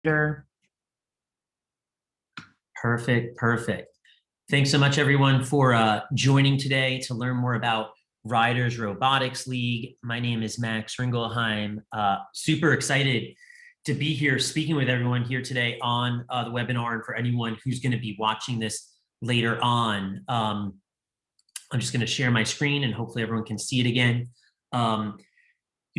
Sure. Perfect, perfect. Thanks so much, everyone, for joining today to learn more about Riders Robotics League. My name is Max Ringelheim. Super excited to be here speaking with everyone here today on the webinar, and for anyone who's going to be watching this later on. I'm just going to share my screen and hopefully everyone can see it again.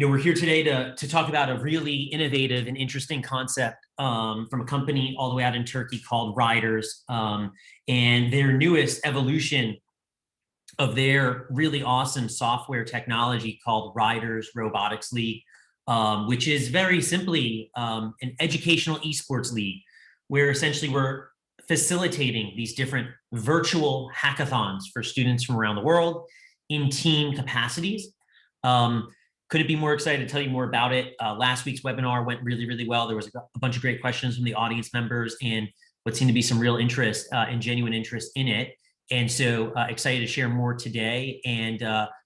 We're here today to talk about a really innovative and interesting concept from a company all the way out in Turkey called Riders, and their newest evolution of their really awesome software technology called Riders Robotics League, which is very simply an educational esports league, where essentially we're facilitating these different virtual hackathons for students from around the world in team capacities. Couldn't be more excited to tell you more about it. Last week's webinar went really, really well. There was a bunch of great questions from the audience members and what seemed to be some real interest and genuine interest in it. And so excited to share more today, and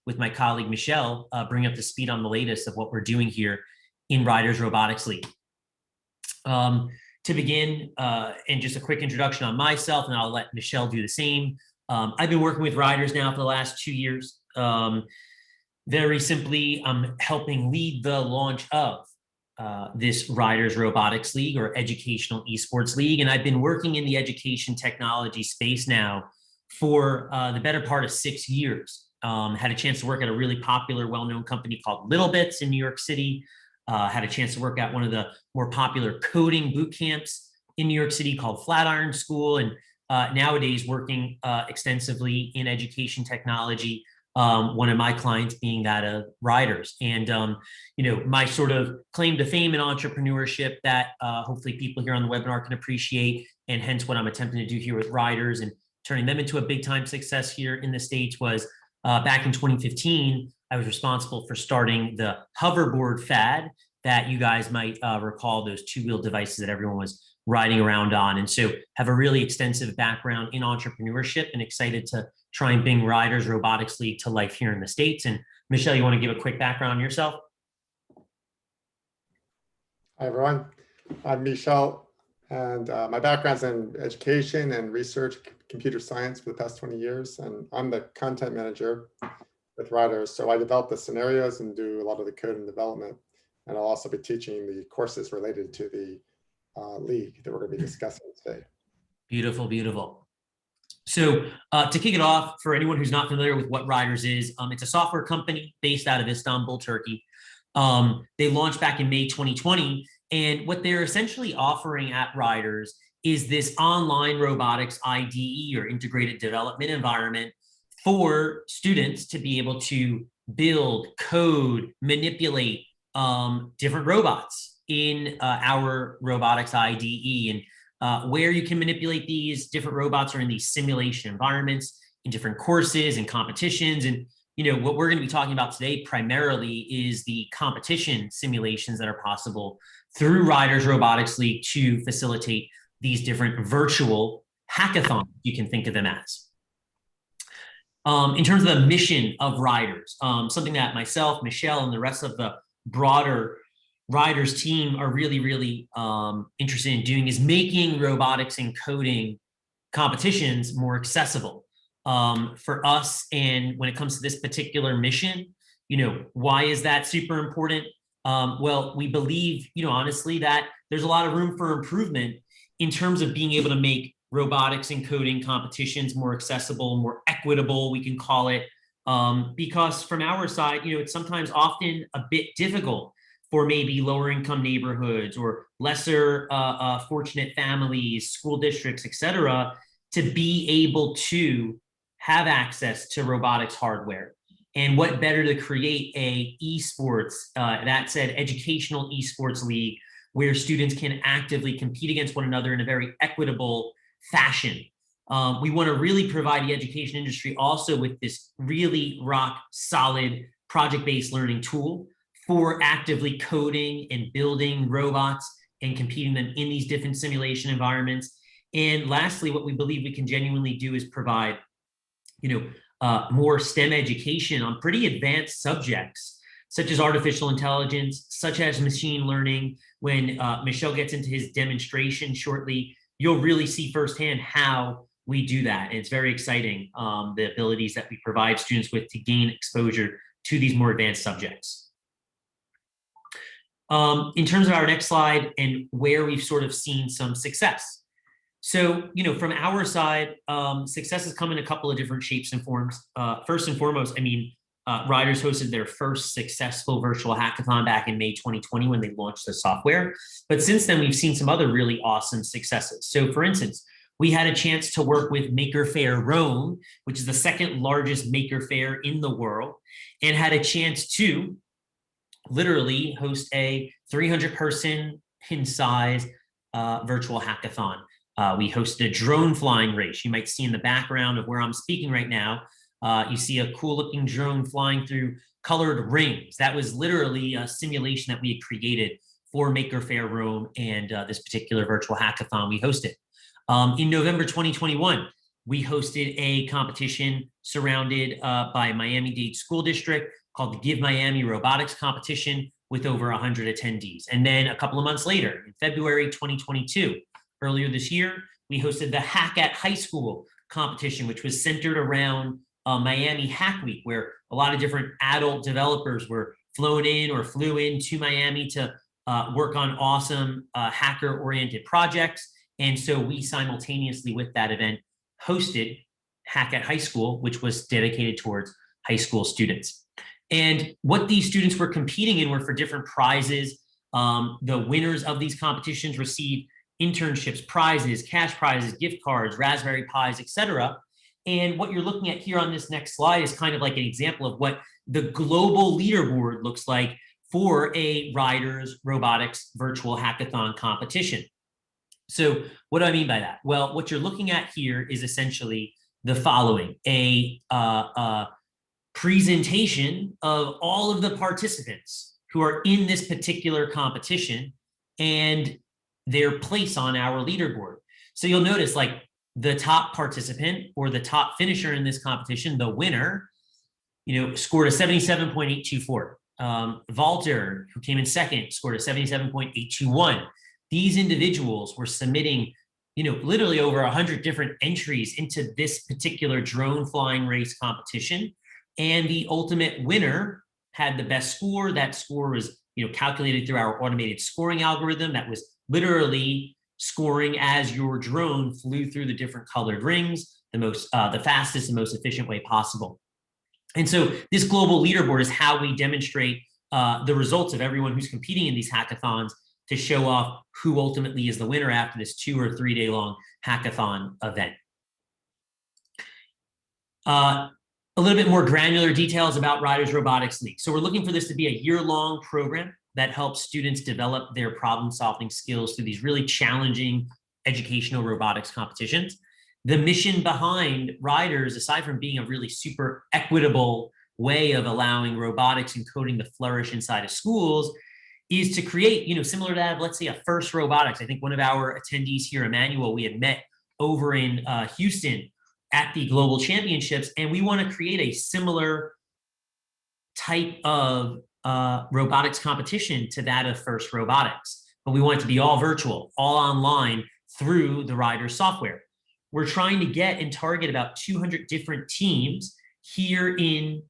with my colleague, Michelle, bring up to speed on the latest of what we're doing here in Riders Robotics League. To begin, and just a quick introduction on myself, and I'll let Michelle do the same. I've been working with Riders now for the last 2 years. Very simply, I'm helping lead the launch of this Riders Robotics League, or Educational Esports League. And I've been working in the education technology space now for the better part of 6 years. Had a chance to work at a really popular, well-known company called Little Bits in New York City. Had a chance to work at one of the more popular coding boot camps in New York City called Flatiron School. And nowadays working extensively in education technology. One of my clients being that of Riders. And, my sort of claim to fame in entrepreneurship that hopefully people here on the webinar can appreciate, and hence what I'm attempting to do here with Riders and turning them into a big time success here in the States was back in 2015, I was responsible for starting the hoverboard fad that you guys might recall, those two-wheel devices that everyone was riding around on. And so have a really extensive background in entrepreneurship, and excited to try and bring Riders Robotics League to life here in the States. And Michelle, you want to give a quick background on yourself? Hi, everyone. I'm Michelle, and my background's in education and research, computer science for the past 20 years. And I'm the content manager with Riders. So I develop the scenarios and do a lot of the code and development. And I'll also be teaching the courses related to the league that we're going to be discussing today. Beautiful, beautiful. So to kick it off, for anyone who's not familiar with what Riders is, it's a software company based out of Istanbul, Turkey. They launched back in May 2020, and what they're essentially offering at Riders is this online robotics IDE, or integrated development environment, for students to be able to build, code, manipulate different robots in our robotics IDE. And where you can manipulate these different robots are in these simulation environments, in different courses and competitions. And what we're going to be talking about today primarily is the competition simulations that are possible through Riders Robotics League to facilitate these different virtual hackathons, you can think of them as. In terms of the mission of Riders, something that myself, Michelle, and the rest of the broader Riders team are really, really interested in doing is making robotics and coding competitions more accessible for us. And when it comes to this particular mission, why is that super important? Well, we believe, honestly, that there's a lot of room for improvement in terms of being able to make robotics and coding competitions more accessible, more equitable, we can call it, because from our side, it's sometimes often a bit difficult for maybe lower income neighborhoods or lesser fortunate families, school districts, et cetera, to be able to have access to robotics hardware. And what better to create a esports, that said, educational esports league, where students can actively compete against one another in a very equitable fashion. We want to really provide the education industry also with this really rock solid project-based learning tool for actively coding and building robots and competing them in these different simulation environments. And lastly, what we believe we can genuinely do is provide, more STEM education on pretty advanced subjects such as artificial intelligence, such as machine learning. When Michel gets into his demonstration shortly, you'll really see firsthand how we do that. And it's very exciting, the abilities that we provide students with to gain exposure to these more advanced subjects. In terms of our next slide and where we've sort of seen some success. So, from our side, success has come in a couple of different shapes and forms. First and foremost, Riders hosted their first successful virtual hackathon back in May 2020 when they launched the software. But since then, we've seen some other really awesome successes. So for instance, we had a chance to work with Maker Faire Rome, which is the second largest maker fair in the world, and had a chance to literally host a 300-person in size virtual hackathon. We hosted a drone flying race. You might see in the background of where I'm speaking right now, you see a cool looking drone flying through colored rings. That was literally a simulation that we had created for Maker Faire Rome and this particular virtual hackathon we hosted. In November 2021, we hosted a competition surrounded by Miami-Dade School District called the Give Miami Robotics Competition with over 100 attendees. And then a couple of months later, in February 2022, earlier this year, we hosted the Hack at High School competition, which was centered around Miami Hack Week, where a lot of different adult developers were flown in or flew into Miami to work on awesome hacker-oriented projects. And so we simultaneously with that event hosted Hack at High School, which was dedicated towards high school students. And what these students were competing in were for different prizes. The winners of these competitions received internships, prizes, cash prizes, gift cards, Raspberry Pis, etc. And what you're looking at here on this next slide is kind of like an example of what the global leaderboard looks like for a Riders Robotics virtual hackathon competition. So what do I mean by that? Well, what you're looking at here is essentially the following: a presentation of all of the participants who are in this particular competition and their place on our leaderboard. So you'll notice like the top participant or the top finisher in this competition, the winner, scored a 77.824. Walter, who came in second, scored a 77.821. These individuals were submitting, literally over 100 different entries into this particular drone flying race competition. And the ultimate winner had the best score. That score was, calculated through our automated scoring algorithm that was literally scoring as your drone flew through the different colored rings, the fastest and most efficient way possible. And so this global leaderboard is how we demonstrate the results of everyone who's competing in these hackathons to show off who ultimately is the winner after this 2 or 3 day long hackathon event. A little bit more granular details about Riders Robotics League. So we're looking for this to be a year-long program that helps students develop their problem-solving skills through these really challenging educational robotics competitions. The mission behind Riders, aside from being a really super equitable way of allowing robotics and coding to flourish inside of schools, is to create, similar to that of, let's say, a First Robotics. I think one of our attendees here, Emmanuel, we had met over in Houston at the Global Championships, and we want to create a similar type of robotics competition to that of First Robotics, but we want it to be all virtual, all online through the Riders software. We're trying to get and target about 200 different teams here in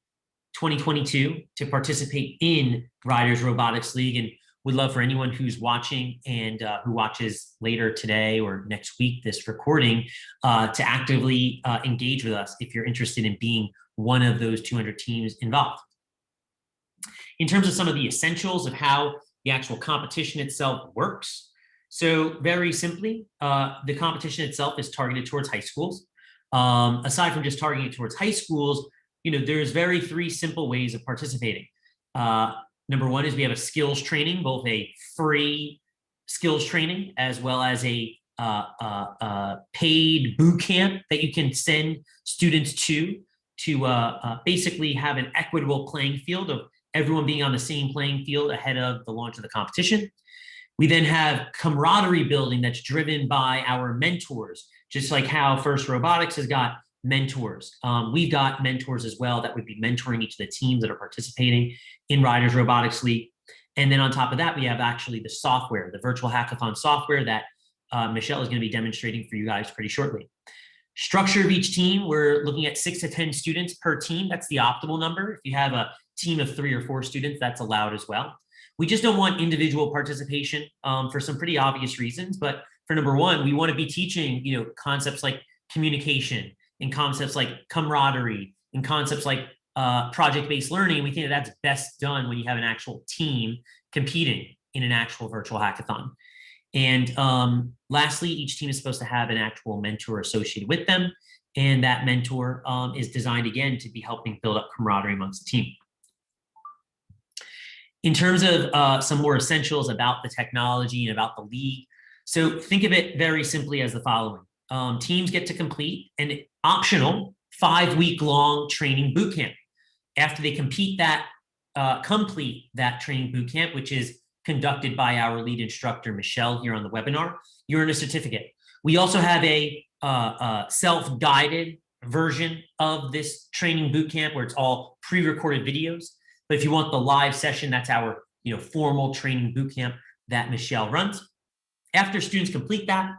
2022 to participate in Riders Robotics League, and would love for anyone who's watching and who watches later today or next week this recording to actively engage with us if you're interested in being one of those 200 teams involved. In terms of some of the essentials of how the actual competition itself works, so very simply, the competition itself is targeted towards high schools. Aside from just targeting it towards high schools, there's three simple ways of participating. Number one is we have a skills training, both a free skills training as well as a paid boot camp that you can send students to basically have an equitable playing field of everyone being on the same playing field ahead of the launch of the competition. We then have camaraderie building that's driven by our mentors, just like how First Robotics has got mentors. We've got mentors as well that would be mentoring each of the teams that are participating in Riders Robotics League. And then on top of that, we have actually the software, the virtual hackathon software that Michelle is going to be demonstrating for you guys pretty shortly. Structure of each team, we're looking at 6 to 10 students per team. That's the optimal number. If you have a team of 3 or 4 students, that's allowed as well. We just don't want individual participation for some pretty obvious reasons. But for number one, we want to be teaching, concepts like communication and concepts like camaraderie and concepts like project-based learning. We think that that's best done when you have an actual team competing in an actual virtual hackathon. And lastly, each team is supposed to have an actual mentor associated with them. And that mentor is designed, again, to be helping build up camaraderie amongst the team. In terms of some more essentials about the technology and about the league, so think of it very simply as the following. Teams get to complete an optional 5-week-long training bootcamp. After they complete that training bootcamp, which is conducted by our lead instructor, Michelle, here on the webinar, you earn a certificate. We also have a self-guided version of this training bootcamp where it's all pre-recorded videos. But if you want the live session, that's our formal training bootcamp that Michelle runs. After students complete that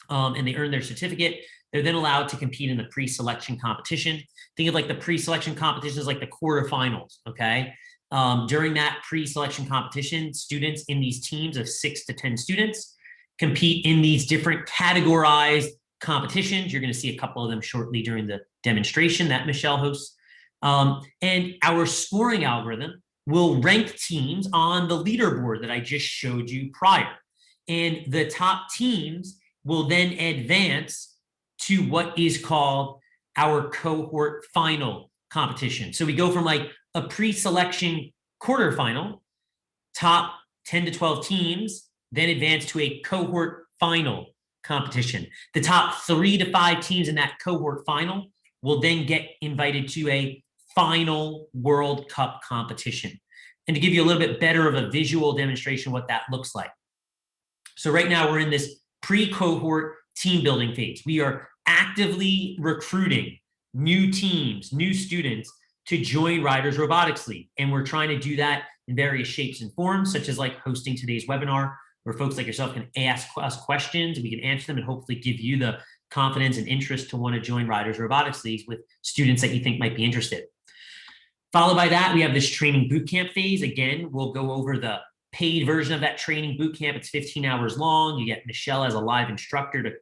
and they earn their certificate, they're then allowed to compete in the pre-selection competition. Think of like the pre-selection competition as like the quarterfinals, okay? During that pre-selection competition, students in these teams of 6 to 10 students compete in these different categorized competitions. You're going to see a couple of them shortly during the demonstration that Michelle hosts. And our scoring algorithm will rank teams on the leaderboard that I just showed you prior. And the top teams will then advance to what is called our cohort final competition. So we go from like a pre-selection quarterfinal, top 10 to 12 teams, then advance to a cohort final competition. The top 3 to 5 teams in that cohort final will then get invited to a final World Cup competition. And to give you a little bit better of a visual demonstration of what that looks like. So right now we're in this pre-cohort team building phase. We are actively recruiting new teams, new students to join Riders Robotics League. And we're trying to do that in various shapes and forms, such as like hosting today's webinar, where folks like yourself can ask us questions, and we can answer them and hopefully give you the confidence and interest to want to join Riders Robotics League with students that you think might be interested. Followed by that, we have this training bootcamp phase. Again, we'll go over the paid version of that training bootcamp. It's 15 hours long. You get Michelle as a live instructor to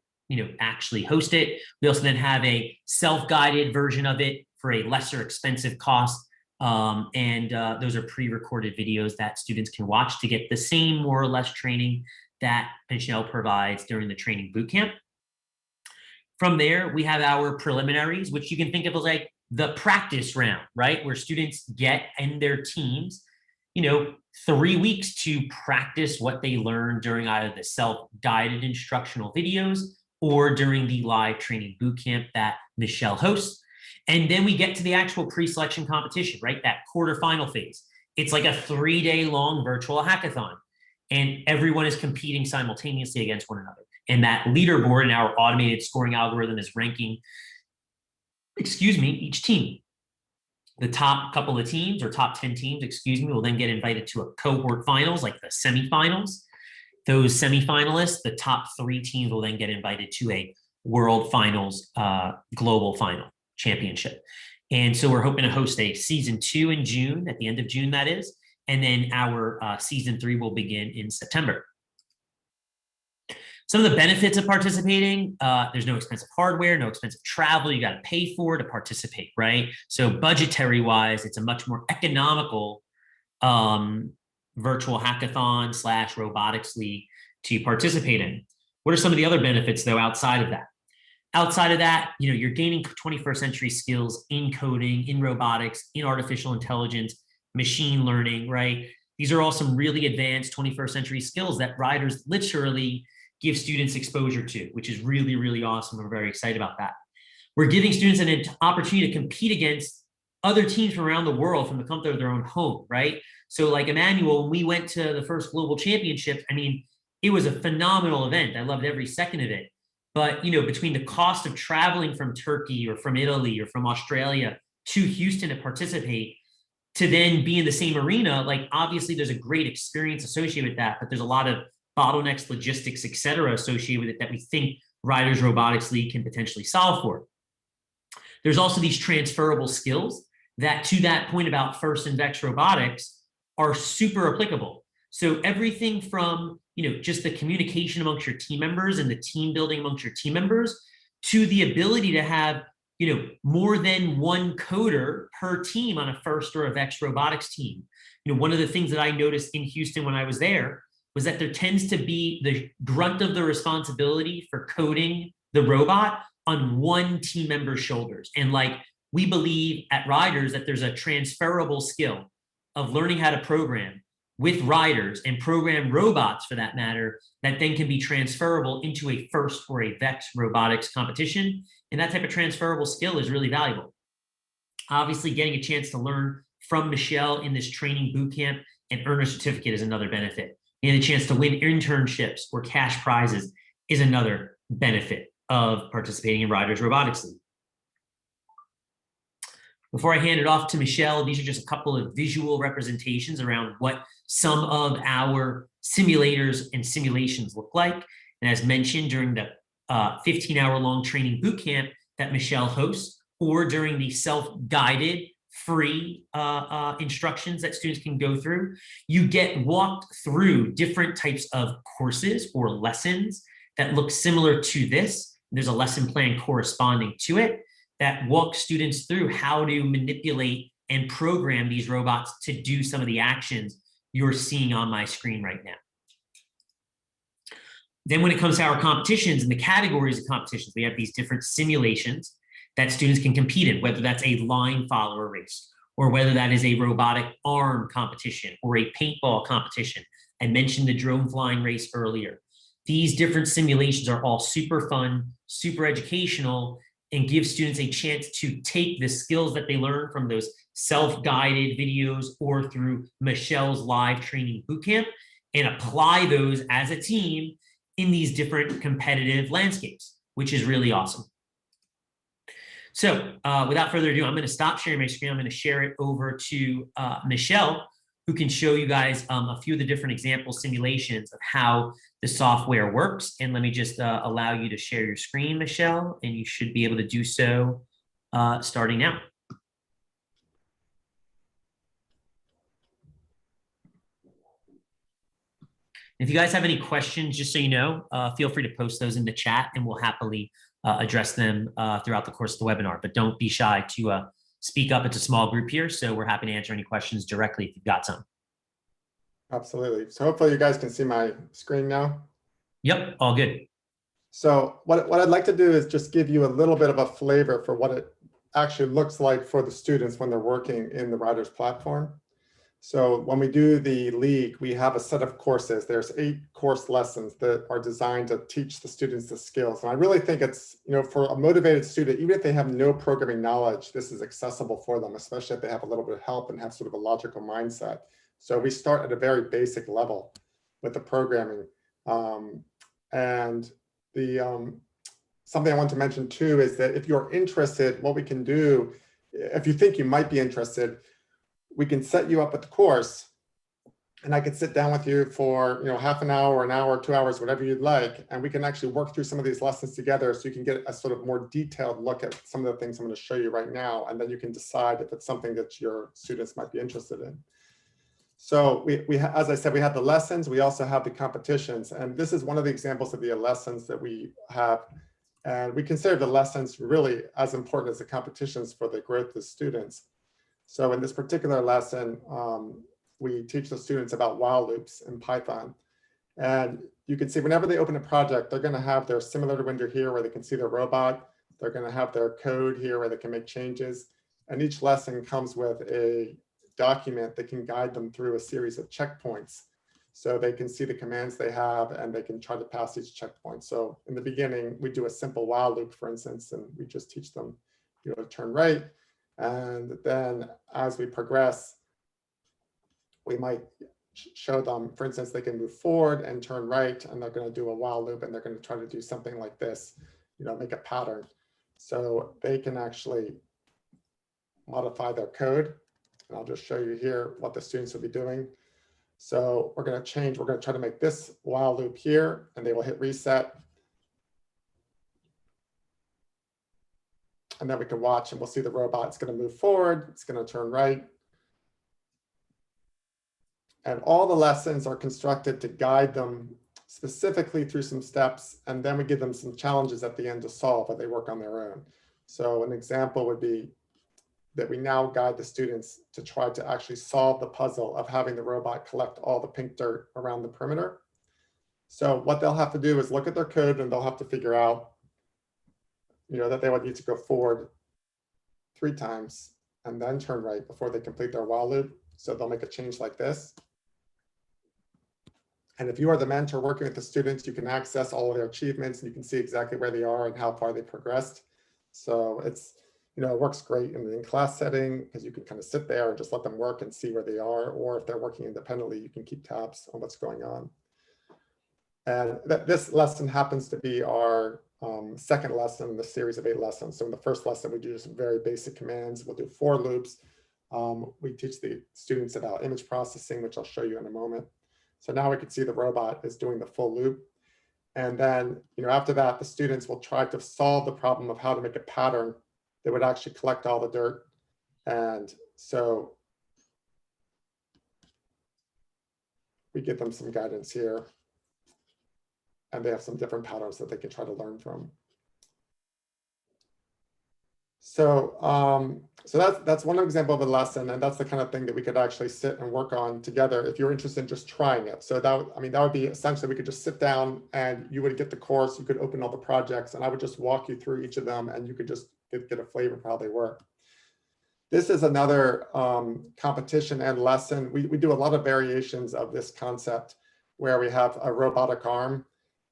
actually host it. We also then have a self-guided version of it for a lesser expensive cost. Those are pre-recorded videos that students can watch to get the same more or less training that Michelle provides during the training bootcamp. From there, we have our preliminaries, which you can think of as like the practice round, right? Where students get in their teams, 3 weeks to practice what they learned during either the self-guided instructional videos or during the live training bootcamp that Michelle hosts. And then we get to the actual pre-selection competition, right? That quarterfinal phase. It's like a 3-day long virtual hackathon, and everyone is competing simultaneously against one another. And that leaderboard in our automated scoring algorithm is ranking, each team. The top couple of teams, or top 10 teams, will then get invited to a cohort finals, like the semifinals. Those semifinalists, the top 3 teams will then get invited to a world finals, global final championship. And so we're hoping to host a season 2 in June, at the end of June, that is. And then our season 3 will begin in September. Some of the benefits of participating, there's no expensive hardware, no expensive travel you got to pay for to participate, right? So budgetary wise, it's a much more economical virtual hackathon / robotics league to participate in. What are some of the other benefits though outside of that? Outside of that, you're gaining 21st century skills in coding, in robotics, in artificial intelligence, machine learning, right? These are all some really advanced 21st century skills that riders literally give students exposure to, which is really, really awesome. We're very excited about that. We're giving students an opportunity to compete against other teams from around the world from the comfort of their own home, right? So like Emmanuel, when we went to the first global championship, it was a phenomenal event. I loved every second of it. But, between the cost of traveling from Turkey or from Italy or from Australia to Houston to participate, to then be in the same arena, like obviously there's a great experience associated with that, but there's a lot of bottlenecks, logistics, et cetera, associated with it that we think Riders Robotics League can potentially solve for. There's also these transferable skills that, to that point about FIRST and VEX robotics, are super applicable. So everything from, just the communication amongst your team members and the team building amongst your team members, to the ability to have, more than one coder per team on a FIRST or a VEX robotics team. One of the things that I noticed in Houston when I was there was that there tends to be the brunt of the responsibility for coding the robot on one team member's shoulders. And we believe at Riders that there's a transferable skill of learning how to program with riders and program robots for that matter, that then can be transferable into a FIRST or a VEX robotics competition. And that type of transferable skill is really valuable. Obviously, getting a chance to learn from Michelle in this training boot camp and earn a certificate is another benefit. And a chance to win internships or cash prizes is another benefit of participating in Riders Robotics League. Before I hand it off to Michelle, these are just a couple of visual representations around what some of our simulators and simulations look like. And as mentioned, during the 15-hour-long training boot camp that Michelle hosts, or during the self-guided free instructions that students can go through, you get walked through different types of courses or lessons that look similar to this. There's a lesson plan corresponding to it that walks students through how to manipulate and program these robots to do some of the actions you're seeing on my screen right now. Then when it comes to our competitions and the categories of competitions, we have these different simulations that students can compete in, whether that's a line follower race, or whether that is a robotic arm competition or a paintball competition. I mentioned the drone flying race earlier. These different simulations are all super fun, super educational, and give students a chance to take the skills that they learn from those self-guided videos or through Michelle's live training bootcamp and apply those as a team in these different competitive landscapes, which is really awesome. So without further ado, I'm going to stop sharing my screen. I'm going to share it over to Michelle, who can show you guys a few of the different example simulations of how the software works. And let me just allow you to share your screen, Michelle, and you should be able to do so starting now. If you guys have any questions, just so you know, feel free to post those in the chat and we'll happily address them throughout the course of the webinar. But don't be shy to speak up. It's a small group here, so we're happy to answer any questions directly if you've got some. Absolutely. So hopefully you guys can see my screen now. Yep, all good. So what I'd like to do is just give you a little bit of a flavor for what it actually looks like for the students when they're working in the Riders platform. So when we do the league, we have a set of courses. There's 8 course lessons that are designed to teach the students the skills. And I really think it's, for a motivated student, even if they have no programming knowledge, this is accessible for them, especially if they have a little bit of help and have sort of a logical mindset. So we start at a very basic level with the programming. And the something I want to mention too is that if you're interested, what we can do, if you think you might be interested, we can set you up with the course and I could sit down with you for half an hour, 2 hours, whatever you'd like. And we can actually work through some of these lessons together so you can get a sort of more detailed look at some of the things I'm going to show you right now. And then you can decide if it's something that your students might be interested in. So as I said, we have the lessons, we also have the competitions. And this is one of the examples of the lessons that we have. And we consider the lessons really as important as the competitions for the growth of the students. So in this particular lesson, we teach the students about while loops in Python. And you can see whenever they open a project, they're going to have their simulator window here where they can see their robot. They're going to have their code here where they can make changes. And each lesson comes with a document that can guide them through a series of checkpoints. So they can see the commands they have and they can try to pass each checkpoint. So in the beginning, we do a simple while loop, for instance, and we just teach them to turn right. And then as we progress, we might show them, for instance, they can move forward and turn right, and they're going to do a while loop, and they're going to try to do something like this, make a pattern. So they can actually modify their code. And I'll just show you here what the students will be doing. So we're going to try to make this while loop here, and they will hit reset. And then we can watch, and we'll see the robot. It's going to move forward. It's going to turn right. And all the lessons are constructed to guide them specifically through some steps. And then we give them some challenges at the end to solve, but they work on their own. So an example would be that we now guide the students to try to actually solve the puzzle of having the robot collect all the pink dirt around the perimeter. So what they'll have to do is look at their code, and they'll have to figure out, that they would need to go forward 3 times and then turn right before they complete their while loop. So they'll make a change like this. And if you are the mentor working with the students, you can access all of their achievements, and you can see exactly where they are and how far they progressed. So it's, it works great in the in-class setting, because you can kind of sit there and just let them work and see where they are. Or if they're working independently, you can keep tabs on what's going on. And this lesson happens to be our second lesson in the series of 8 lessons. So in the first lesson, we do some very basic commands. We'll do 4 loops. We teach the students about image processing, which I'll show you in a moment. So now we can see the robot is doing the full loop. And then, after that, the students will try to solve the problem of how to make a pattern that would actually collect all the dirt. And so we give them some guidance here, and they have some different patterns that they can try to learn from. So, that's one example of a lesson, and that's the kind of thing that we could actually sit and work on together if you're interested in just trying it. So that would be essentially, we could just sit down and you would get the course, you could open all the projects, and I would just walk you through each of them, and you could just get a flavor for how they work. This is another competition and lesson. We do a lot of variations of this concept where we have a robotic arm.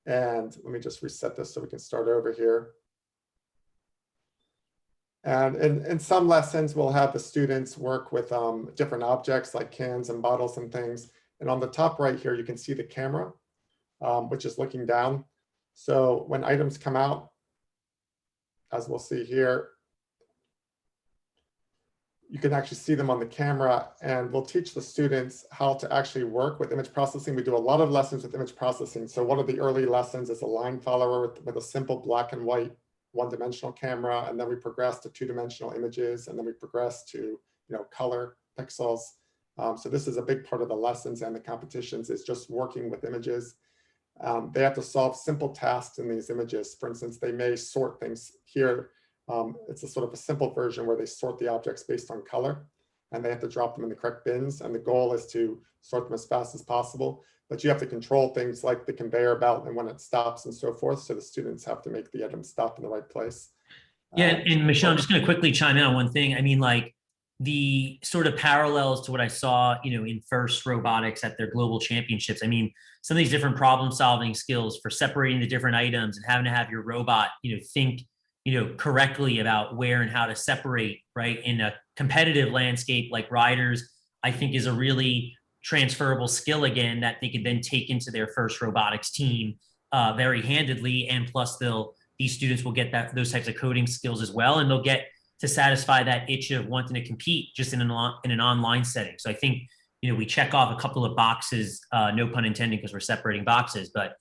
And let me just reset this so we can start over here. And in some lessons, we'll have the students work with different objects like cans and bottles and things. And on the top right here, you can see the camera, which is looking down. So when items come out, as we'll see here, you can actually see them on the camera, and we'll teach the students how to actually work with image processing. We do a lot of lessons with image processing. So one of the early lessons is a line follower with a simple black and white one-dimensional camera, and then we progress to 2-dimensional images, and then we progress to color pixels. So this is a big part of the lessons and the competitions, is just working with images. They have to solve simple tasks in these images. For instance, they may sort things here. It's a sort of a simple version where they sort the objects based on color, and they have to drop them in the correct bins. And the goal is to sort them as fast as possible. But you have to control things like the conveyor belt and when it stops and so forth. So the students have to make the item stop in the right place. Yeah, and Michelle, I'm just going to quickly chime in on one thing. I mean, like the sort of parallels to what I saw, in FIRST Robotics at their global championships. I mean, some of these different problem-solving skills for separating the different items and having to have your robot, think, correctly about where and how to separate, right? In a competitive landscape like riders, I think is a really transferable skill again that they could then take into their FIRST robotics team very handedly. And plus these students will get those types of coding skills as well. And they'll get to satisfy that itch of wanting to compete just in an online setting. So I think, we check off a couple of boxes, no pun intended, because we're separating boxes, but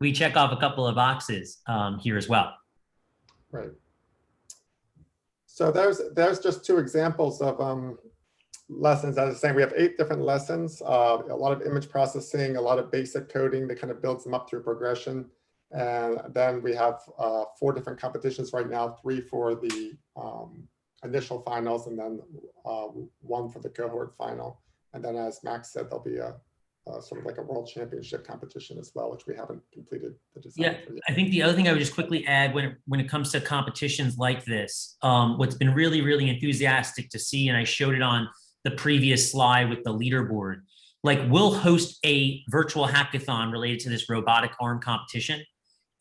we check off a couple of boxes here as well. Right. So there's just 2 examples of lessons. As I was saying, we have 8 different lessons, a lot of image processing, a lot of basic coding that kind of builds them up through progression. And then we have 4 different competitions right now, 3 for the initial finals, and then 1 for the cohort final. And then, as Max said, there'll be a sort of like a world championship competition as well, which we haven't completed the design for yet. I think the other thing I would just quickly add when it comes to competitions like this, what's been really, really enthusiastic to see, and I showed it on the previous slide with the leaderboard, like we'll host a virtual hackathon related to this robotic arm competition,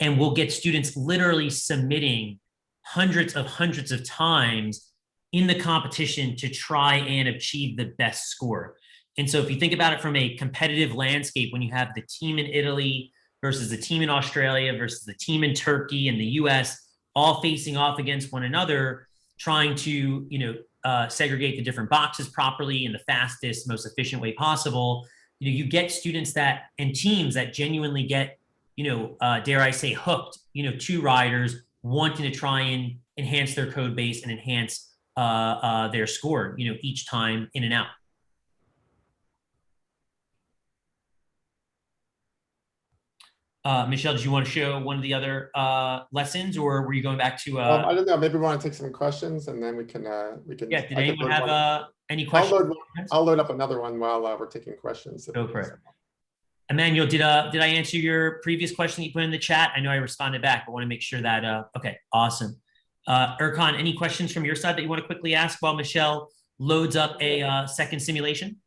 and we'll get students literally submitting hundreds of times in the competition to try and achieve the best score. And so if you think about it from a competitive landscape, when you have the team in Italy versus the team in Australia versus the team in Turkey and the US, all facing off against one another, trying to, segregate the different boxes properly in the fastest, most efficient way possible, you get students that and teams that genuinely get, dare I say, hooked, to riders wanting to try and enhance their code base and enhance their score, each time in and out. Michelle, did you want to show one of the other lessons, or were you going back to? I don't know. Maybe we want to take some questions, and then we can. Yeah. Did anyone have any questions? I'll load up another one while we're taking questions. Go for it. Emmanuel, did I answer your previous question that you put in the chat? I know I responded back, but I want to make sure that. Okay, awesome. Erkan, any questions from your side that you want to quickly ask while Michelle loads up a second simulation?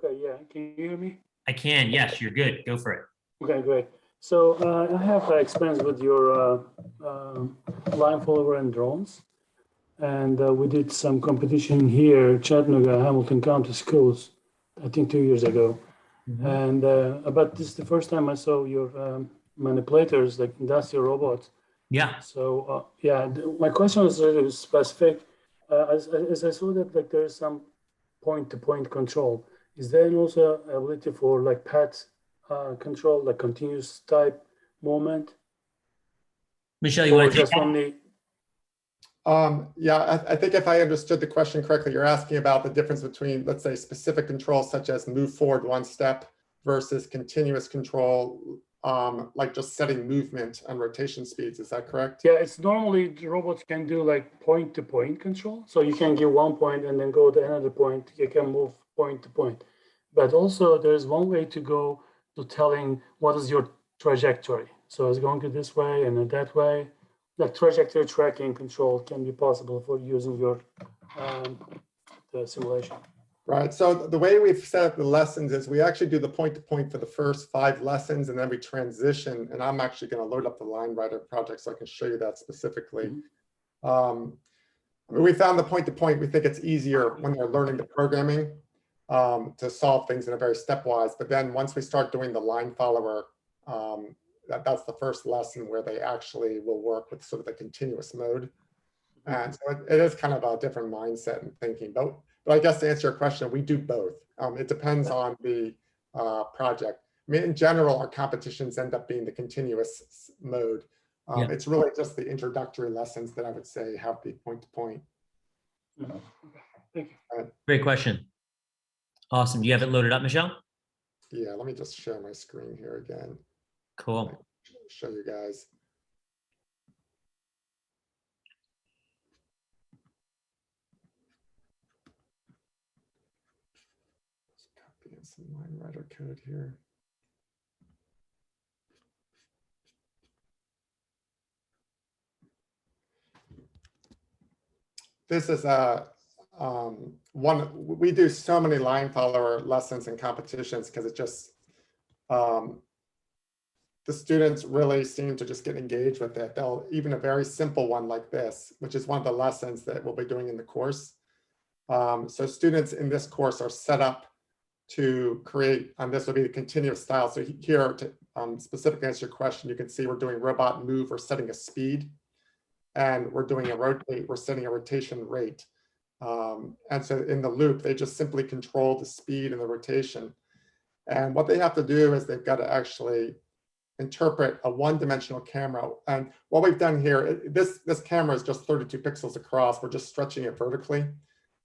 Okay. Yeah. Can you hear me? I can. Yes, you're good. Go for it. Okay, great. So I have experience with your line follower and drones. And we did some competition here, Chattanooga, Hamilton County Schools, I think 2 years ago. Mm-hmm. And but this is the first time I saw your manipulators, like industrial robots. Yeah. So my question was really specific. As I saw that, like, there's some point-to-point control. Is there also ability for like path control, like continuous type movement? Michelle, you want to just only? I think if I understood the question correctly, you're asking about the difference between, let's say, specific controls such as move forward one step versus continuous control, like just setting movement and rotation speeds. Is that correct? Yeah, it's normally the robots can do like point-to-point control. So you can give 1 point and then go to another point. You can move point to point. But also there's one way to go to telling what is your trajectory. So it's going to this way and then that way. Like trajectory tracking control can be possible for using your the simulation. Right. So the way we've set up the lessons is we actually do the point-to-point for the first 5 lessons, and then we transition. And I'm actually going to load up the Line Writer project so I can show you that specifically. Mm-hmm. We found the point-to-point. We think it's easier when they're learning the programming to solve things in a very stepwise. But then once we start doing the line follower, that's the first lesson where they actually will work with sort of the continuous mode. And so it is kind of a different mindset and thinking. But I guess to answer your question, we do both. It depends on the project. I mean, in general, our competitions end up being the continuous mode. It's really just the introductory lessons that I would say have the point-to-point. Thank you. Great question. Awesome. Do you have it loaded up, Michelle? Yeah, let me just share my screen here again. Cool. Show you guys. Just copying some Line Writer code here. This is we do so many line follower lessons and competitions because it just the students really seem to just get engaged with it. They'll even a very simple one like this, which is one of the lessons that we'll be doing in the course. So students in this course are set up to create, and this will be the continuous style. So here, to specifically answer your question, you can see we're doing robot move, we're setting a speed, and we're doing a rotate, we're setting a rotation rate. And so in the loop, they just simply control the speed and the rotation. And what they have to do is they've got to actually interpret a one-dimensional camera. And what we've done here, this camera is just 32 pixels across. We're just stretching it vertically.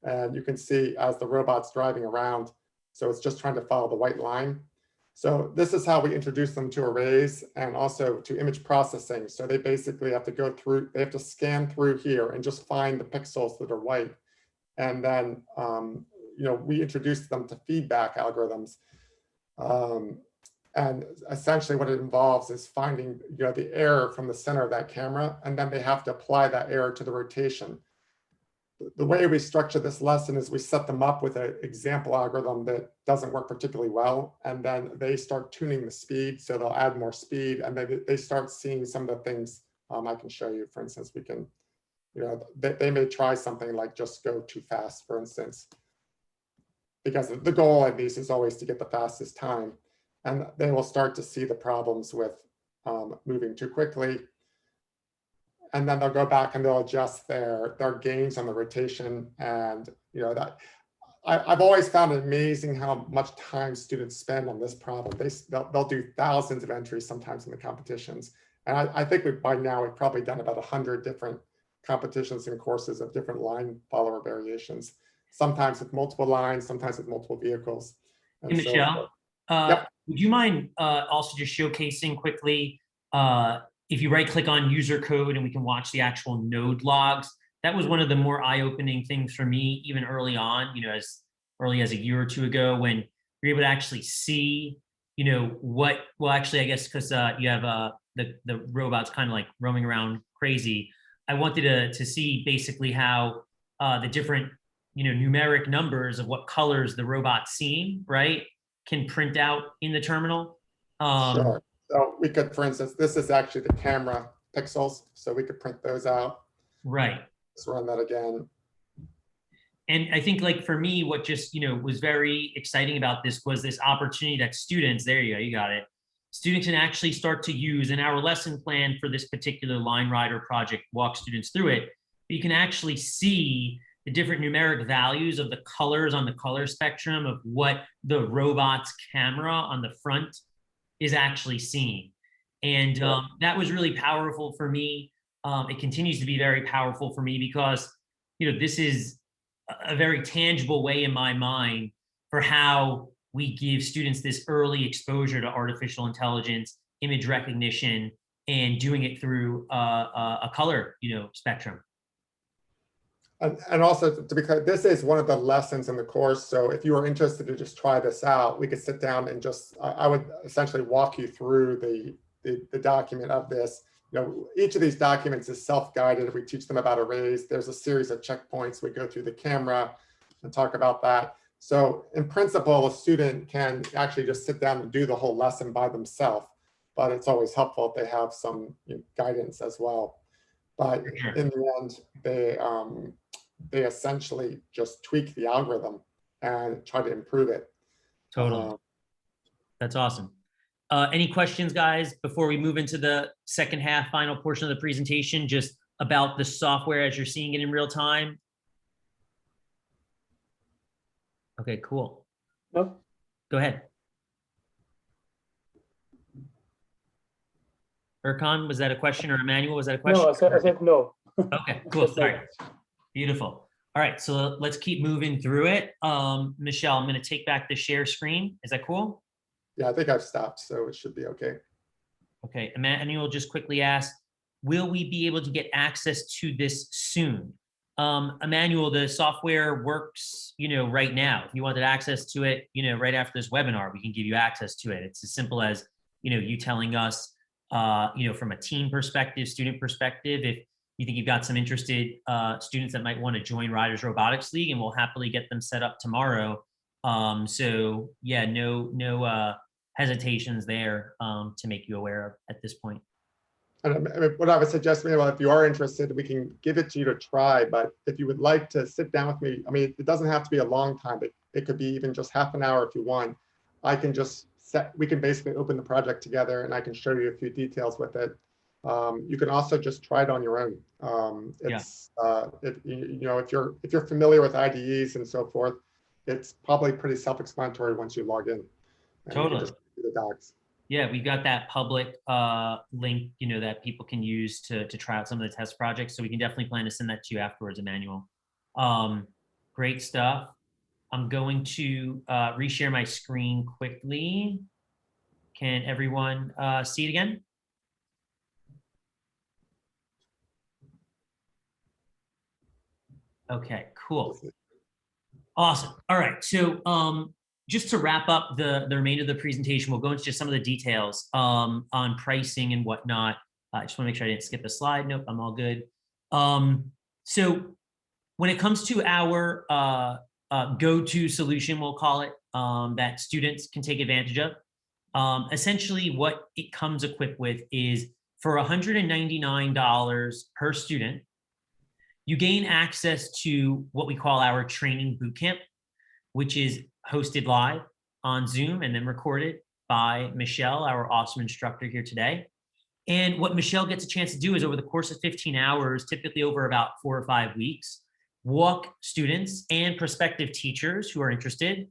And you can see as the robot's driving around, so it's just trying to follow the white line. So this is how we introduce them to arrays and also to image processing. So they basically have to go through, they have to scan through here and just find the pixels that are white. And then, we introduce them to feedback algorithms. And essentially what it involves is finding, the error from the center of that camera, and then they have to apply that error to the rotation. The way we structure this lesson is we set them up with an example algorithm that doesn't work particularly well, and then they start tuning the speed, so they'll add more speed, and then they start seeing some of the things I can show you. For instance, we can, they may try something like just go too fast, for instance. because the goal at least is always to get the fastest time. And they will start to see the problems with moving too quickly. And then they'll go back and they'll adjust their gains on the rotation. And that I've always found it amazing how much time students spend on this problem. They'll do thousands of entries sometimes in the competitions. And I think by now we've probably done about 100 different competitions and courses of different line follower variations, sometimes with multiple lines, sometimes with multiple vehicles. And Hey, Michelle, yep. would you mind also just showcasing quickly, if you right click on user code and we can watch the actual node logs? That was one of the more eye-opening things for me, even early on, as early as a year or two ago, when you're able to actually see, well, actually, I guess, because you have the robots kind of like roaming around crazy. I wanted to see basically how the different, numeric numbers of what colors the robot's seeing, right, can print out in the terminal. Sure. So we could, for instance, this is actually the camera pixels, so we could print those out. Right. Let's run that again. And I think, like, for me, what just, was very exciting about this was this opportunity that students, there you go, you got it. Students can actually start to use, in our lesson plan for this particular line rider project, walk students through it. But you can actually see the different numeric values of the colors on the color spectrum of what the robot's camera on the front is actually seeing. And that was really powerful for me. It continues to be very powerful for me because, this is a very tangible way in my mind for how we give students this early exposure to artificial intelligence, image recognition, and doing it through a color, spectrum. And also, to be clear, this is one of the lessons in the course. So if you are interested to just try this out, we could sit down and just, I would essentially walk you through the document of this. Each of these documents is self-guided. We teach them about arrays. There's a series of checkpoints. We go through the camera and talk about that. So in principle, a student can actually just sit down and do the whole lesson by themselves, but it's always helpful if they have some guidance as well. But in the end, they essentially just tweak the algorithm and try to improve it. Totally. That's awesome. Any questions, guys, before we move into the second half, final portion of the presentation, just about the software as you're seeing it in real time? Okay, cool. No. Go ahead. Erkan, was that a question, or Emmanuel, was that a question? No, I said no. Okay, cool. Sorry. Beautiful. All right, so let's keep moving through it. Michelle, I'm going to take back the share screen. Is that cool? Yeah, I think I've stopped, so it should be okay. Okay, Emmanuel just quickly asked, will we be able to get access to this soon? Emmanuel, the software works, right now. If you wanted access to it, right after this webinar, we can give you access to it. It's as simple as, you telling us, from a team perspective, student perspective, if you think you've got some interested students that might want to join Riders Robotics League, and we'll happily get them set up tomorrow. So yeah, no hesitations there to make you aware of at this point. And what I would suggest, if you are interested, we can give it to you to try. But if you would like to sit down with me, it doesn't have to be a long time. It could be even just half an hour if you want. I can just we can basically open the project together, and I can show you a few details with it. You can also just try it on your own. If you're familiar with IDEs and so forth, it's probably pretty self-explanatory once you log in. Totally. Just do the docs. Yeah, we've got that public link, that people can use to try out some of the test projects. So we can definitely plan to send that to you afterwards, Emmanuel. Great stuff. I'm going to reshare my screen quickly. Can everyone see it again? Okay, cool. Awesome. All right. So just to wrap up the remainder of the presentation, we'll go into just some of the details on pricing and whatnot. I just want to make sure I didn't skip a slide. Nope, I'm all good. So when it comes to our go-to solution, we'll call it, that students can take advantage of, essentially what it comes equipped with is for $199 per student, you gain access to what we call our training bootcamp, which is hosted live on Zoom and then recorded by Michelle, our awesome instructor here today. And what Michelle gets a chance to do is over the course of 15 hours, typically over about 4 or 5 weeks, walk students and prospective teachers who are interested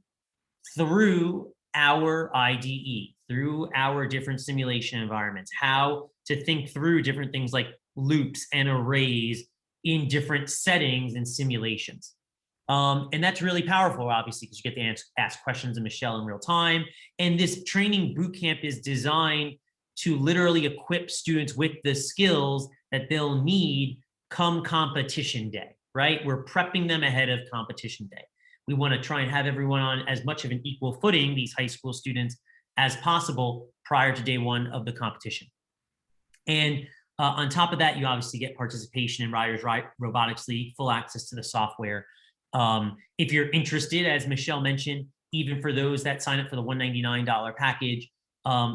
through our IDE, through our different simulation environments, how to think through different things like loops and arrays in different settings and simulations. And that's really powerful, obviously, because you get to ask questions of Michelle in real time. And this training bootcamp is designed to literally equip students with the skills that they'll need come competition day, right? We're prepping them ahead of competition day. We want to try and have everyone on as much of an equal footing, these high school students, as possible prior to day one of the competition. And on top of that, you obviously get participation in Riders Robotics League, full access to the software. If you're interested, as Michelle mentioned, even for those that sign up for the $199 package,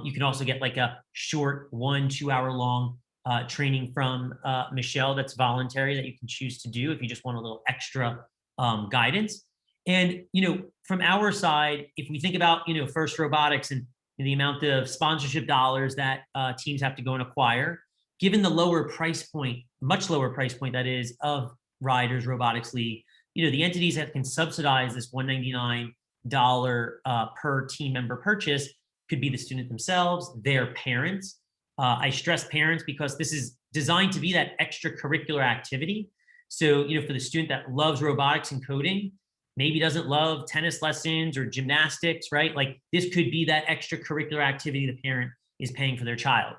you can also get like a short 1-2 hour long training from Michelle that's voluntary that you can choose to do if you just want a little extra guidance. And, from our side, if we think about, FIRST Robotics and the amount of sponsorship dollars that teams have to go and acquire, given the lower price point, much lower price point that is of Riders Robotics League, the entities that can subsidize this $199 per team member purchase could be the student themselves, their parents. I stress parents because this is designed to be that extracurricular activity. So, for the student that loves robotics and coding, maybe doesn't love tennis lessons or gymnastics, right? Like this could be that extracurricular activity the parent is paying for their child.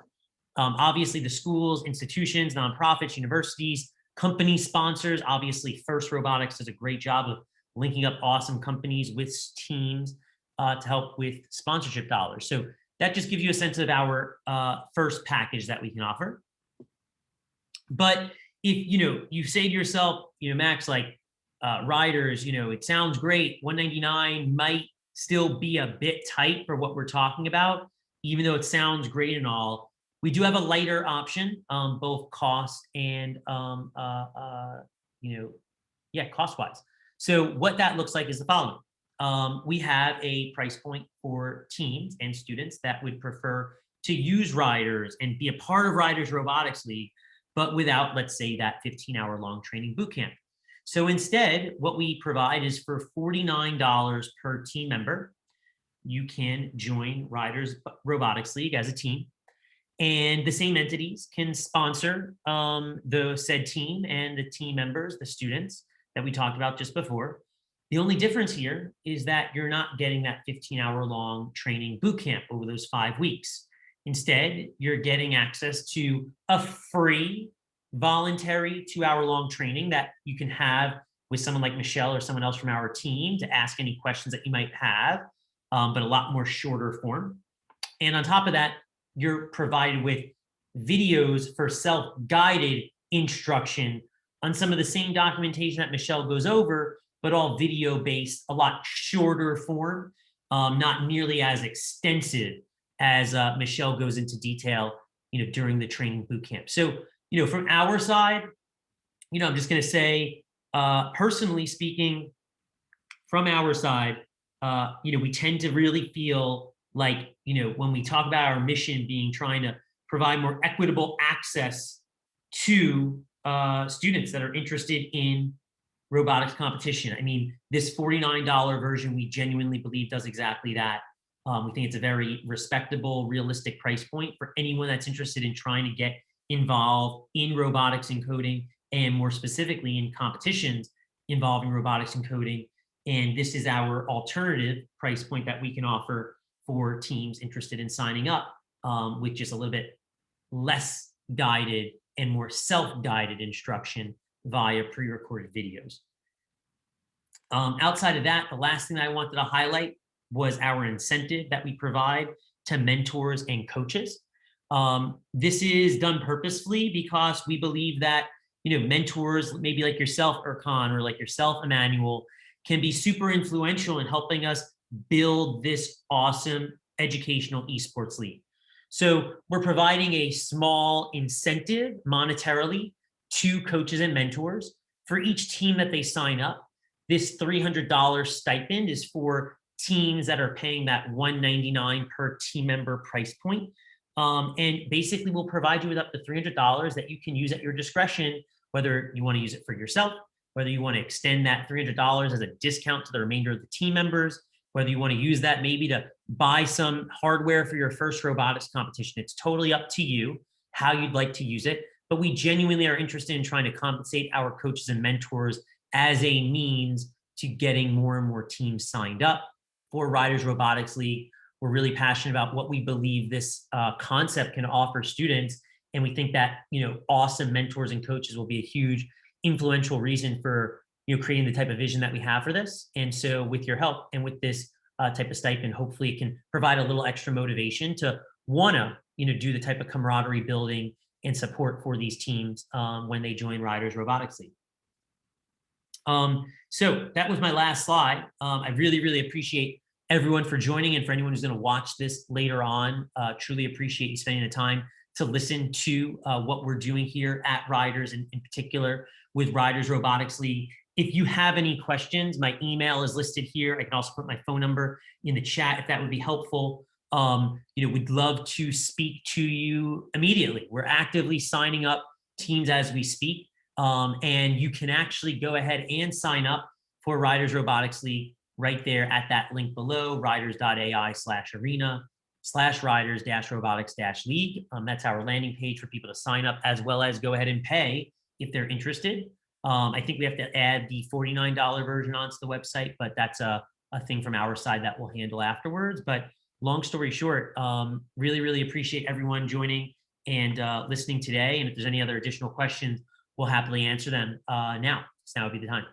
Obviously, the schools, institutions, nonprofits, universities, company sponsors. Obviously, FIRST Robotics does a great job of linking up awesome companies with teams to help with sponsorship dollars. So that just gives you a sense of our first package that we can offer. But if you say to yourself, Max, like riders, it sounds great. $199 might still be a bit tight for what we're talking about, even though it sounds great and all. We do have a lighter option, both cost and cost-wise. So what that looks like is the following. We have a price point for teams and students that would prefer to use Riders and be a part of Riders Robotics League, but without, let's say, that 15-hour long training bootcamp. So instead, what we provide is for $49 per team member, you can join Riders Robotics League as a team. And the same entities can sponsor the said team and the team members, the students that we talked about just before. The only difference here is that you're not getting that 15-hour long training bootcamp over those 5 weeks. Instead, you're getting access to a free voluntary 2-hour long training that you can have with someone like Michelle or someone else from our team to ask any questions that you might have, but a lot more shorter form. And on top of that, you're provided with videos for self-guided instruction on some of the same documentation that Michelle goes over, but all video-based, a lot shorter form, not nearly as extensive as Michelle goes into detail, during the training bootcamp. So, from our side, I'm just going to say, personally speaking, from our side, we tend to really feel like, when we talk about our mission being trying to provide more equitable access to students that are interested in robotics competition. I mean, this $49 version, we genuinely believe does exactly that. We think it's a very respectable, realistic price point for anyone that's interested in trying to get involved in robotics and coding, and more specifically in competitions involving robotics and coding. And this is our alternative price point that we can offer for teams interested in signing up, with just a little bit less guided and more self-guided instruction via pre-recorded videos. Outside of that, the last thing that I wanted to highlight was our incentive that we provide to mentors and coaches. This is done purposefully because we believe that, mentors, maybe like yourself, Erkan, or like yourself, Emmanuel, can be super influential in helping us build this awesome educational esports league. So we're providing a small incentive monetarily to coaches and mentors for each team that they sign up. This $300 stipend is for teams that are paying that $199 per team member price point. And basically we'll provide you with up to $300 that you can use at your discretion, whether you want to use it for yourself, whether you want to extend that $300 as a discount to the remainder of the team members, whether you want to use that maybe to buy some hardware for your first robotics competition. It's totally up to you how you'd like to use it. But we genuinely are interested in trying to compensate our coaches and mentors as a means to getting more and more teams signed up for Riders Robotics League. We're really passionate about what we believe this concept can offer students. And we think that, awesome mentors and coaches will be a huge influential reason for, creating the type of vision that we have for this. And so with your help and with this type of stipend, hopefully it can provide a little extra motivation to want to, do the type of camaraderie building and support for these teams when they join Riders Robotics League. So that was my last slide. I really, really appreciate everyone for joining, and for anyone who's going to watch this later on, truly appreciate you spending the time to listen to what we're doing here at Riders, and in particular with Riders Robotics League. If you have any questions, my email is listed here. I can also put my phone number in the chat if that would be helpful. We'd love to speak to you immediately. We're actively signing up teams as we speak. And you can actually go ahead and sign up for Riders Robotics League right there at that link below, riders.ai/arena/riders-robotics-league. That's our landing page for people to sign up, as well as go ahead and pay if they're interested. I think we have to add the $49 version onto the website, but that's a thing from our side that we'll handle afterwards. But long story short, really, really appreciate everyone joining and listening today. And if there's any other additional questions, we'll happily answer them now. So now would be the time.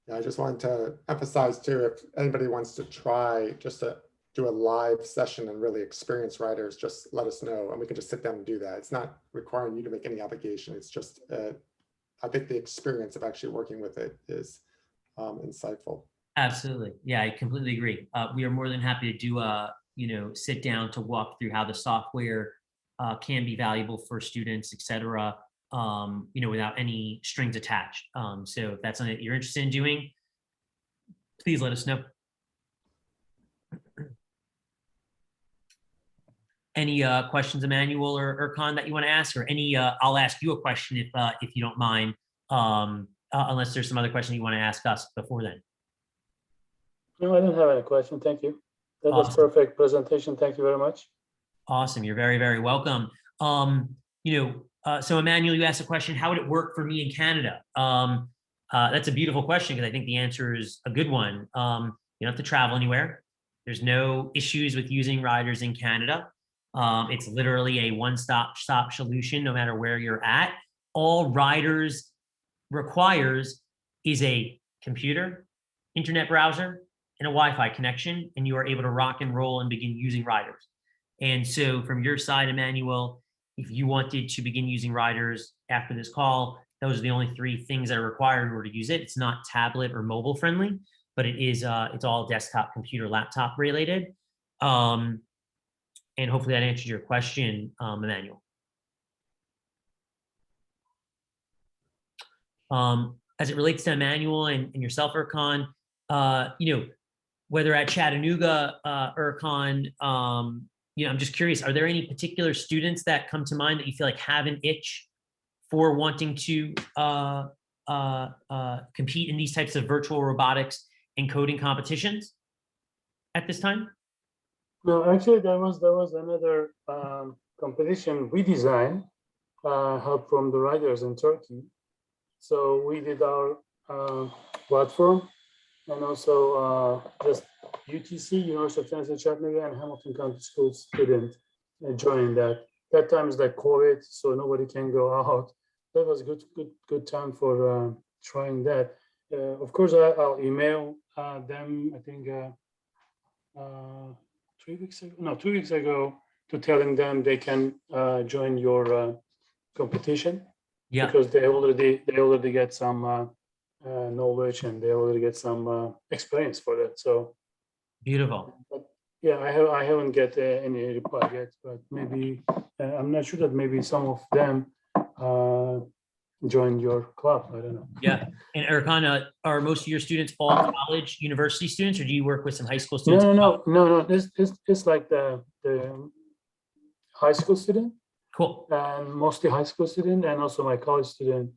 Yeah, I just wanted to emphasize too, if anybody wants to try just to do a live session and really experience Riders, just let us know and we can just sit down and do that. It's not requiring you to make any obligation. It's just, I think the experience of actually working with it is insightful. Absolutely. Yeah, I completely agree. We are more than happy to do a, sit down to walk through how the software can be valuable for students, et cetera, without any strings attached. So if that's something that you're interested in doing, please let us know. Any questions, Emmanuel or Erkan, that you want to ask, or any? I'll ask you a question if you don't mind, unless there's some other question you want to ask us before then. No, I don't have any question. Thank you. That was perfect presentation. Thank you very much. Awesome. You're very, very welcome. So Emmanuel, you asked a question, how would it work for me in Canada? That's a beautiful question, because I think the answer is a good one. You don't have to travel anywhere. There's no issues with using Riders in Canada. It's literally a one-stop shop solution, no matter where you're at. All Riders requires is a computer, internet browser, and a Wi-Fi connection, and you are able to rock and roll and begin using Riders. And so from your side, Emmanuel, if you wanted to begin using Riders after this call, those are the only 3 things that are required in order to use it. It's not tablet or mobile friendly, but it is it's all desktop, computer, laptop related. And hopefully that answers your question, Emmanuel. As it relates to Emmanuel and yourself, Erkan, whether at Chattanooga, Erkan, I'm just curious, are there any particular students that come to mind that you feel like have an itch for wanting to compete in these types of virtual robotics and coding competitions at this time? No, actually, there was another competition we designed, help from the Riders in Turkey. So we did our platform, and also just UTC, University of Tennessee Chattanooga, and Hamilton County School student joining that. That time is like COVID, so nobody can go out. That was good time for trying that. Of course, I'll email them, I think 2 weeks ago, to telling them they can join your competition. Yeah, because they already get some knowledge, and they already get some experience for that. So beautiful. But yeah, I haven't get any reply yet, but maybe I'm not sure that maybe some of them join your club. I don't know. Yeah. And Erkan, are most of your students all college, university students, or do you work with some high school No, students? no. It's like the high school student, Cool. and mostly high school student, and also my college student,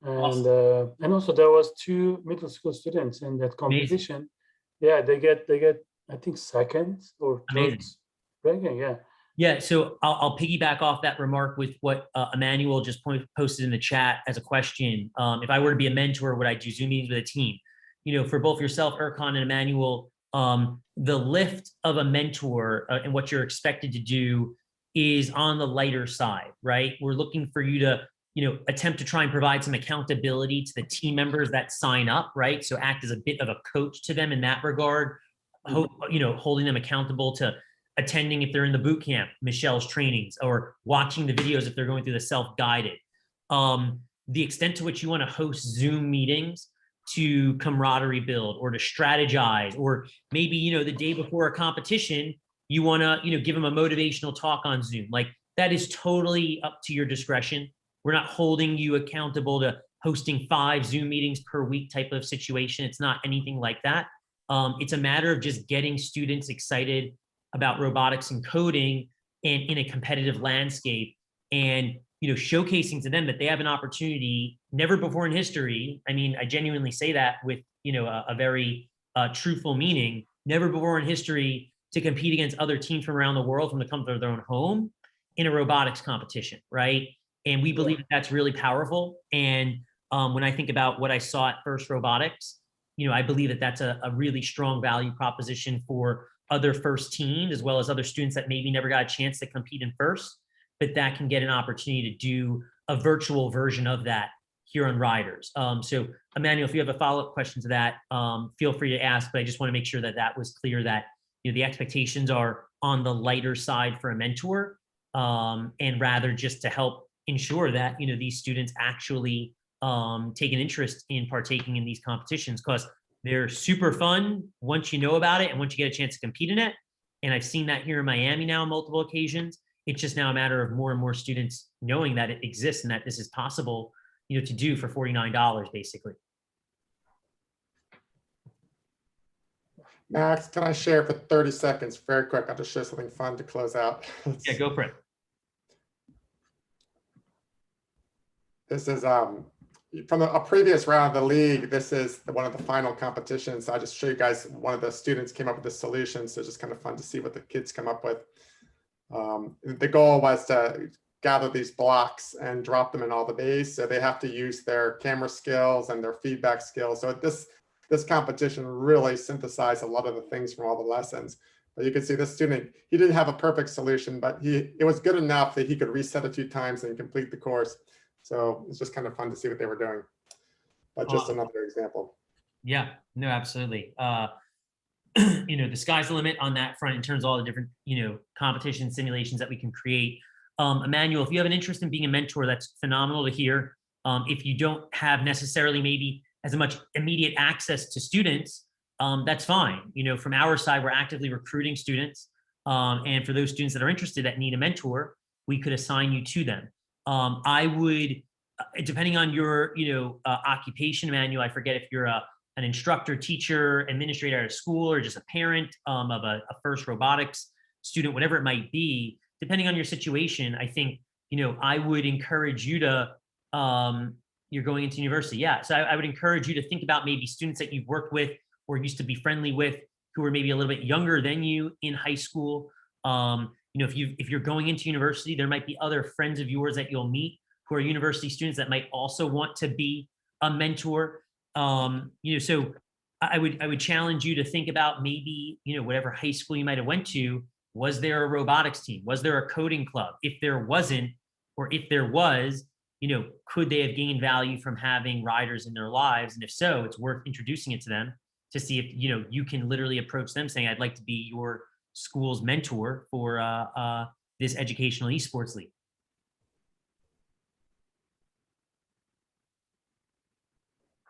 and Awesome. and also there was 2 middle school students in that competition. Yeah, they get I think second or third Amazing. ranking. Yeah. Yeah, so I'll piggyback off that remark with what Emmanuel just posted in the chat as a question. If I were to be a mentor, would I do Zoom meetings with a team? You know, for both yourself, Erkan, and Emmanuel, the lift of a mentor and what you're expected to do is on the lighter side, right? We're looking for you to, attempt to try and provide some accountability to the team members that sign up, right? So act as a bit of a coach to them in that regard, holding them accountable to attending if they're in the boot camp, Michelle's trainings, or watching the videos if they're going through the self-guided. The extent to which you want to host Zoom meetings to camaraderie build or to strategize, or maybe, the day before a competition, you want to, give them a motivational talk on Zoom. Like, that is totally up to your discretion. We're not holding you accountable to hosting 5 Zoom meetings per week type of situation. It's not anything like that. It's a matter of just getting students excited about robotics and coding and in a competitive landscape, and showcasing to them that they have an opportunity never before in history. I mean, I genuinely say that with a very truthful meaning. Never before in history to compete against other teams from around the world from the comfort of their own home in a robotics competition, right? And we believe that that's really powerful. And when I think about what I saw at First Robotics, I believe that that's a really strong value proposition for other first teams, as well as other students that maybe never got a chance to compete in first, but that can get an opportunity to do a virtual version of that here on Riders. So Emmanuel, if you have a follow-up question to that, feel free to ask, but I just want to make sure that that was clear, that the expectations are on the lighter side for a mentor, and rather just to help ensure that these students actually take an interest in partaking in these competitions, because they're super fun once you know about it and once you get a chance to compete in it. And I've seen that here in Miami now on multiple occasions. It's just now a matter of more and more students knowing that it exists and that this is possible, to do for $49, basically. Max, can I share for 30 seconds, very quick? I'll just share something fun to close out. Yeah, go for it. This is from a previous round of the league. This is one of the final competitions. I'll just show you guys, one of the students came up with this solution. So it's just kind of fun to see what the kids come up with. The goal was to gather these blocks and drop them in all the bays. So they have to use their camera skills and their feedback skills. So this competition really synthesized a lot of the things from all the lessons. But you can see this student, he didn't have a perfect solution, but it was good enough that he could reset a few times and complete the course. So it's just kind of fun to see what they were doing. But just another example. Yeah, no, absolutely. The sky's the limit on that front in terms of all the different, competition simulations that we can create. Emmanuel, if you have an interest in being a mentor, that's phenomenal to hear. If you don't have necessarily maybe as much immediate access to students, that's fine. From our side, we're actively recruiting students. And for those students that are interested that need a mentor, we could assign you to them. I would, depending on your, occupation, Emmanuel, I forget if you're an instructor, teacher, administrator at a school, or just a parent of a First Robotics student, whatever it might be, depending on your situation, I think, I would encourage you to, you're going into university. Yeah. So I would encourage you to think about maybe students that you've worked with or used to be friendly with, who are maybe a little bit younger than you in high school. If you're going into university, there might be other friends of yours that you'll meet who are university students that might also want to be a mentor. So I would challenge you to think about maybe, whatever high school you might have went to, was there a robotics team? Was there a coding club? If there wasn't, or if there was, could they have gained value from having riders in their lives? And if so, it's worth introducing it to them to see if, you can literally approach them saying, I'd like to be your school's mentor for this educational esports league.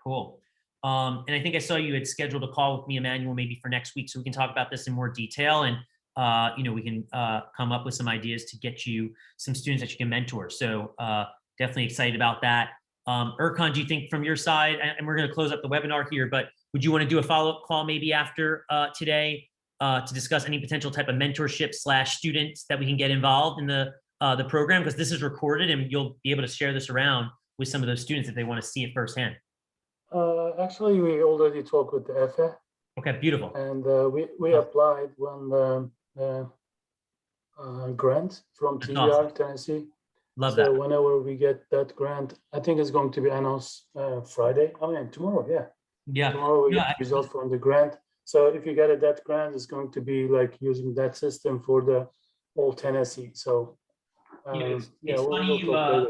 Cool. And I think I saw you had scheduled a call with me, Emmanuel, maybe for next week, so we can talk about this in more detail, and we can come up with some ideas to get you some students that you can mentor. So definitely excited about that. Erkan, do you think from your side, and we're going to close up the webinar here, but would you want to do a follow-up call maybe after today to discuss any potential type of mentorship / students that we can get involved in the program? Because this is recorded and you'll be able to share this around with some of those students if they want to see it firsthand. Actually, we already talked with the FA. Okay, beautiful. And we applied one grant from That's TDR, awesome. Tennessee. Love So that. whenever we get that grant, I think it's going to be announced Friday. I mean, tomorrow, yeah. Yeah. Tomorrow we Yeah, get results from the grant. So if you get that grant, it's going to be like using that system for the whole Tennessee. So it's we'll funny talk later about it.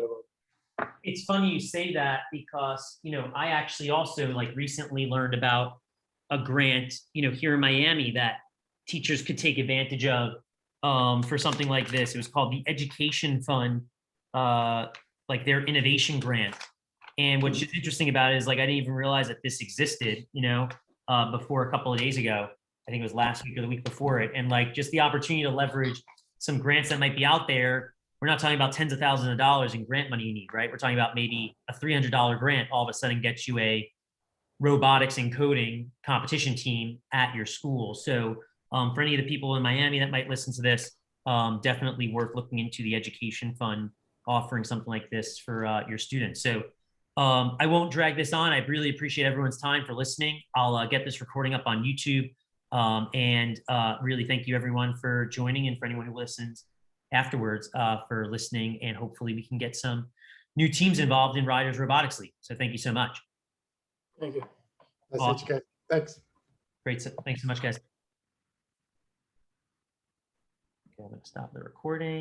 it's funny you say that because, I actually also like recently learned about a grant, here in Miami that teachers could take advantage of for something like this. It was called the Education Fund, like their innovation grant. And what's just interesting about it is like, I didn't even realize that this existed, before a couple of days ago. I think it was last week or the week before it. And like just the opportunity to leverage some grants that might be out there. We're not talking about tens of thousands of dollars in grant money you need, right? We're talking about maybe a $300 grant all of a sudden gets you a robotics and coding competition team at your school. So for any of the people in Miami that might listen to this, definitely worth looking into the Education Fund offering something like this for your students. So I won't drag this on. I really appreciate everyone's time for listening. I'll get this recording up on YouTube. And really thank you everyone for joining, and for anyone who listens afterwards for listening. And hopefully we can get some new teams involved in Riders Robotics League. So thank you so much. Thank you. Nice Awesome. to meet you guys. Thanks. Great. Thanks so much, guys. Okay, I'm going to stop the recording.